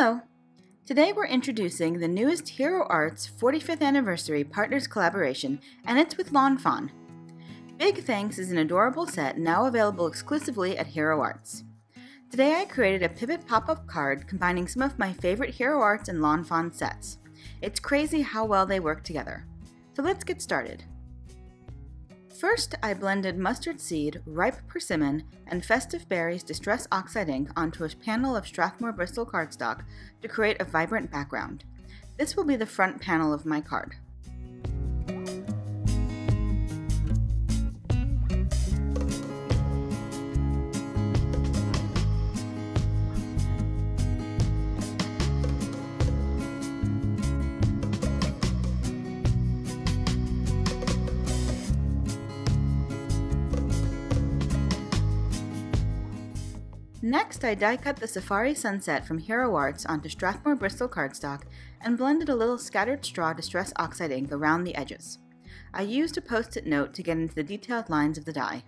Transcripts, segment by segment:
Hello! Today we're introducing the newest Hero Arts 45th Anniversary Partners Collaboration, and it's with Fawn. Big Thanks is an adorable set now available exclusively at Hero Arts. Today I created a pivot pop-up card combining some of my favorite Hero Arts and Fawn sets. It's crazy how well they work together. So let's get started. First, I blended mustard seed, ripe persimmon, and festive berries distress oxide ink onto a panel of Strathmore BRISTOL cardstock to create a vibrant background. This will be the front panel of my card. Next, I die-cut the Safari Sunset from Hero Arts onto Strathmore BRISTOL cardstock and blended a little scattered straw distress oxide ink around the edges. I used a post-it note to get into the detailed lines of the die.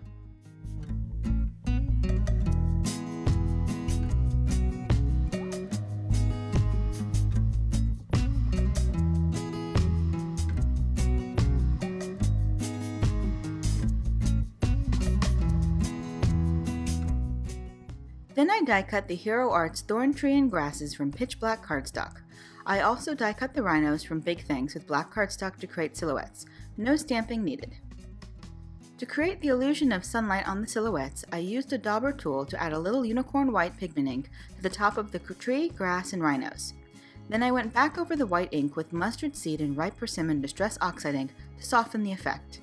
Then I die-cut the Hero Arts Thorn Tree and Grasses from pitch black cardstock. I also die-cut the rhinos from Big Thanks with black cardstock to create silhouettes. No stamping needed. To create the illusion of sunlight on the silhouettes, I used a dauber tool to add a little unicorn white pigment ink to the top of the tree, grass, and rhinos. Then I went back over the white ink with mustard seed and ripe persimmon distress oxide ink to soften the effect.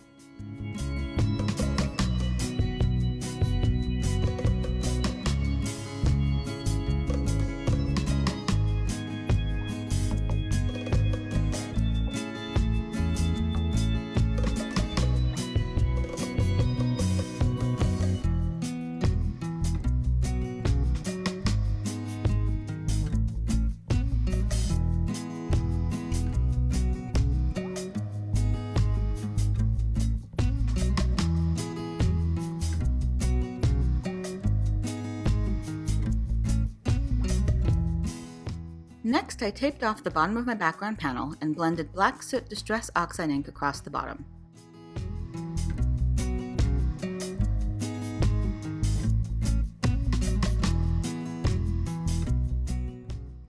Next, I taped off the bottom of my background panel and blended black soot distress oxide ink across the bottom.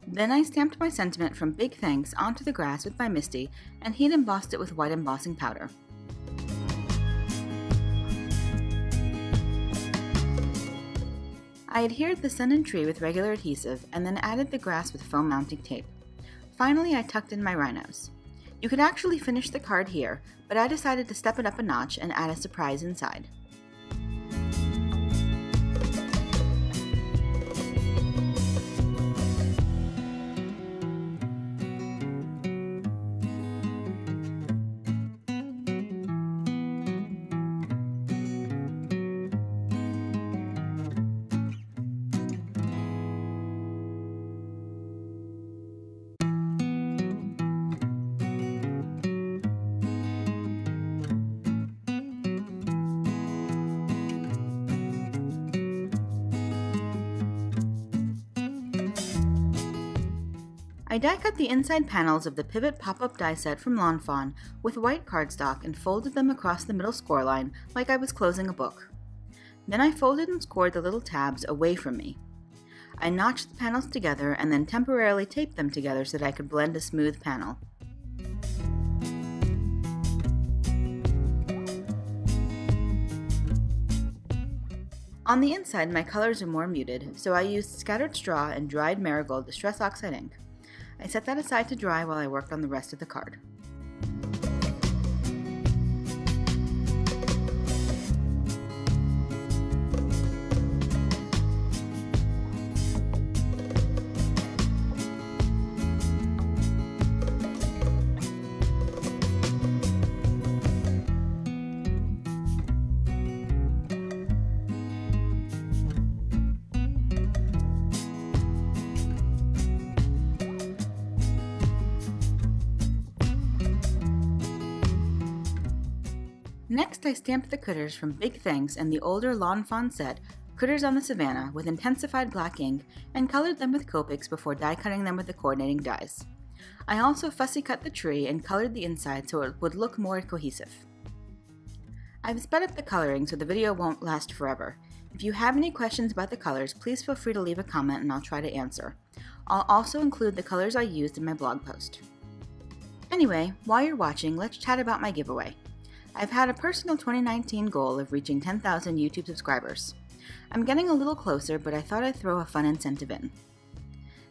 Then I stamped my sentiment from Big Thanks onto the grass with my MISTI and heat embossed it with white embossing powder. I adhered the sun and tree with regular adhesive and then added the grass with foam mounting tape. Finally, I tucked in my rhinos. You could actually finish the card here, but I decided to step it up a notch and add a surprise inside. I die-cut the inside panels of the Pivot pop-up die set from Fawn with white cardstock and folded them across the middle score line like I was closing a book. Then I folded and scored the little tabs away from me. I notched the panels together and then temporarily taped them together so that I could blend a smooth panel. On the inside, my colors are more muted, so I used scattered straw and dried marigold distress oxide ink. I set that aside to dry while I worked on the rest of the card. Next, I stamped the critters from Big Thanks and the older Fawn set critters on the savannah with intensified black ink and colored them with Copics before die cutting them with the coordinating dies. I also fussy cut the tree and colored the inside so it would look more cohesive. I've sped up the coloring so the video won't last forever. If you have any questions about the colors, please feel free to leave a comment and I'll try to answer. I'll also include the colors I used in my blog post. Anyway, while you're watching, let's chat about my giveaway. I've had a personal 2019 goal of reaching 10,000 YouTube subscribers. I'm getting a little closer, but I thought I'd throw a fun incentive in.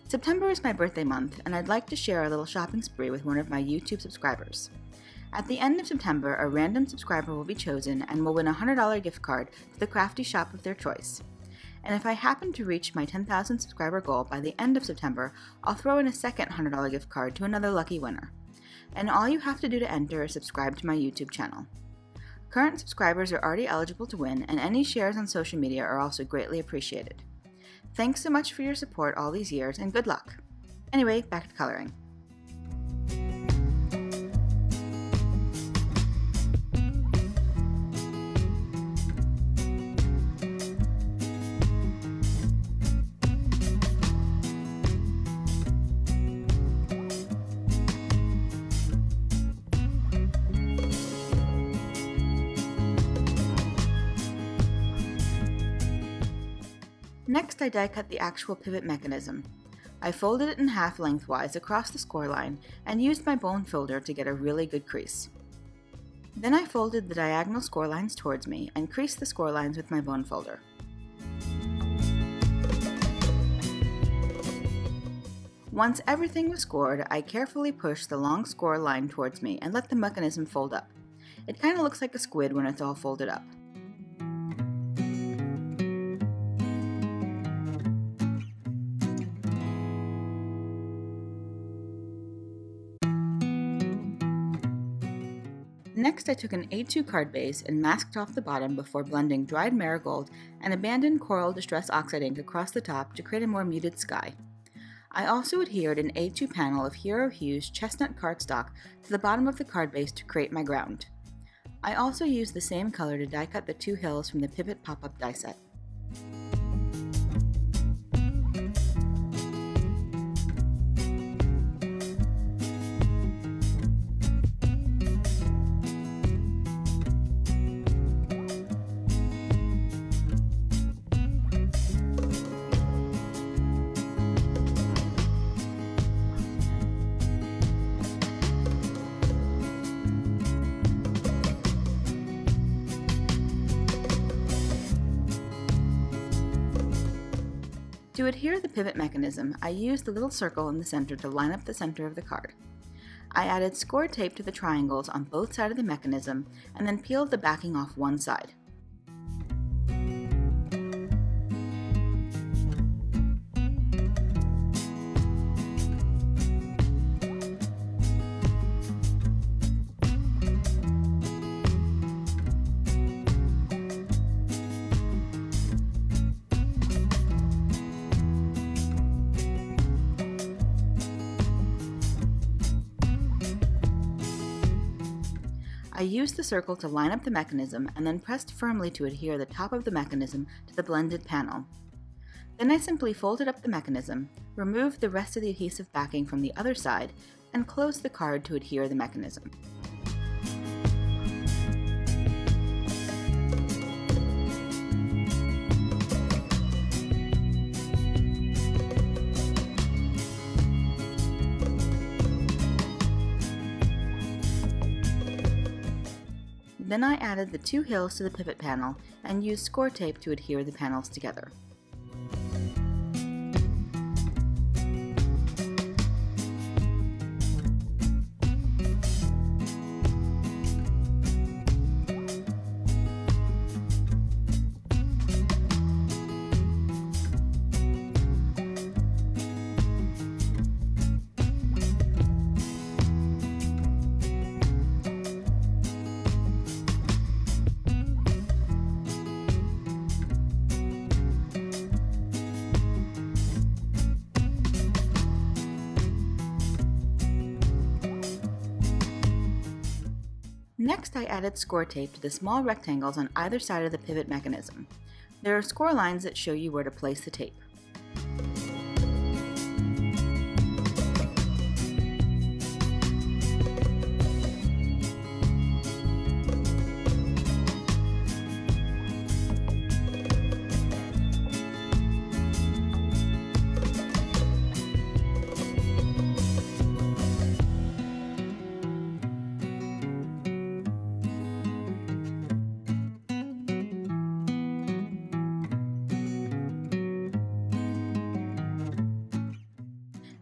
September is my birthday month, and I'd like to share a little shopping spree with one of my YouTube subscribers. At the end of September, a random subscriber will be chosen and will win a $100 gift card to the crafty shop of their choice. And if I happen to reach my 10,000 subscriber goal by the end of September, I'll throw in a second $100 gift card to another lucky winner. And all you have to do to enter is subscribe to my YouTube channel. Current subscribers are already eligible to win, and any shares on social media are also greatly appreciated. Thanks so much for your support all these years, and good luck! Anyway, back to coloring. Next, I die cut the actual pivot mechanism. I folded it in half lengthwise across the score line and used my bone folder to get a really good crease. Then I folded the diagonal score lines towards me and creased the score lines with my bone folder. Once everything was scored, I carefully pushed the long score line towards me and let the mechanism fold up. It kinda looks like a squid when it's all folded up. Next, I took an A2 card base and masked off the bottom before blending dried marigold and abandoned coral distress oxide ink across the top to create a more muted sky. I also adhered an A2 panel of Hero Hues chestnut cardstock to the bottom of the card base to create my ground. I also used the same color to die cut the two hills from the Pivot pop-up die set. To adhere the pivot mechanism, I used the little circle in the center to line up the center of the card. I added score tape to the triangles on both sides of the mechanism and then peeled the backing off one side. I used the circle to line up the mechanism and then pressed firmly to adhere the top of the mechanism to the blended panel. Then I simply folded up the mechanism, removed the rest of the adhesive backing from the other side, and closed the card to adhere the mechanism. Then I added the two hills to the pivot panel and used score tape to adhere the panels together. Next, I added score tape to the small rectangles on either side of the pivot mechanism. There are score lines that show you where to place the tape.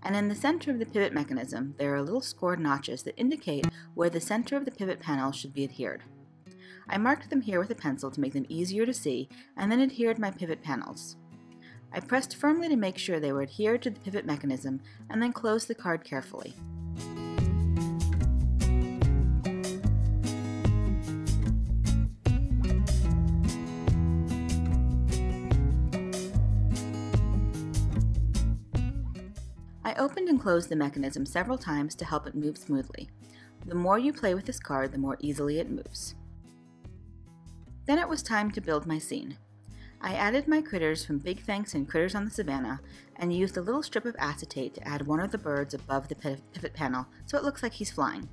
And in the center of the pivot mechanism, there are little scored notches that indicate where the center of the pivot panel should be adhered. I marked them here with a pencil to make them easier to see, and then adhered my pivot panels. I pressed firmly to make sure they were adhered to the pivot mechanism, and then closed the card carefully. I opened and closed the mechanism several times to help it move smoothly. The more you play with this card, the more easily it moves. Then it was time to build my scene. I added my critters from Big Thanks and Critters on the Savannah, and used a little strip of acetate to add one of the birds above the pivot panel so it looks like he's flying.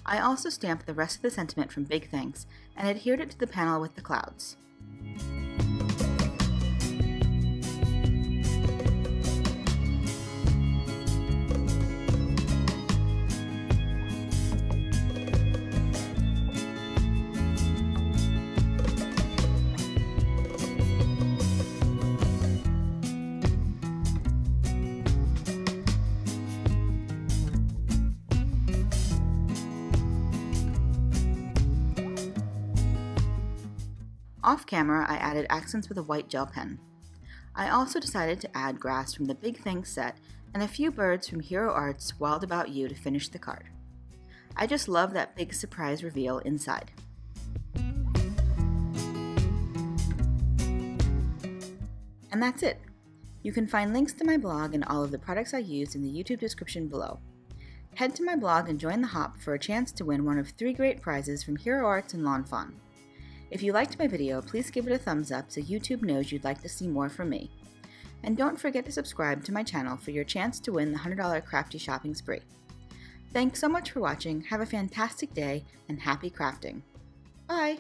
I also stamped the rest of the sentiment from Big Thanks and adhered it to the panel with the clouds. Off camera, I added accents with a white gel pen. I also decided to add grass from the Big Thanks set and a few birds from Hero Art's Wild About You to finish the card. I just love that big surprise reveal inside. And that's it. You can find links to my blog and all of the products I used in the YouTube description below. Head to my blog and join the hop for a chance to win one of 3 great prizes from Hero Arts and Fawn. If you liked my video, please give it a thumbs up so YouTube knows you'd like to see more from me. And don't forget to subscribe to my channel for your chance to win the $100 crafty shopping spree. Thanks so much for watching, have a fantastic day, and happy crafting. Bye!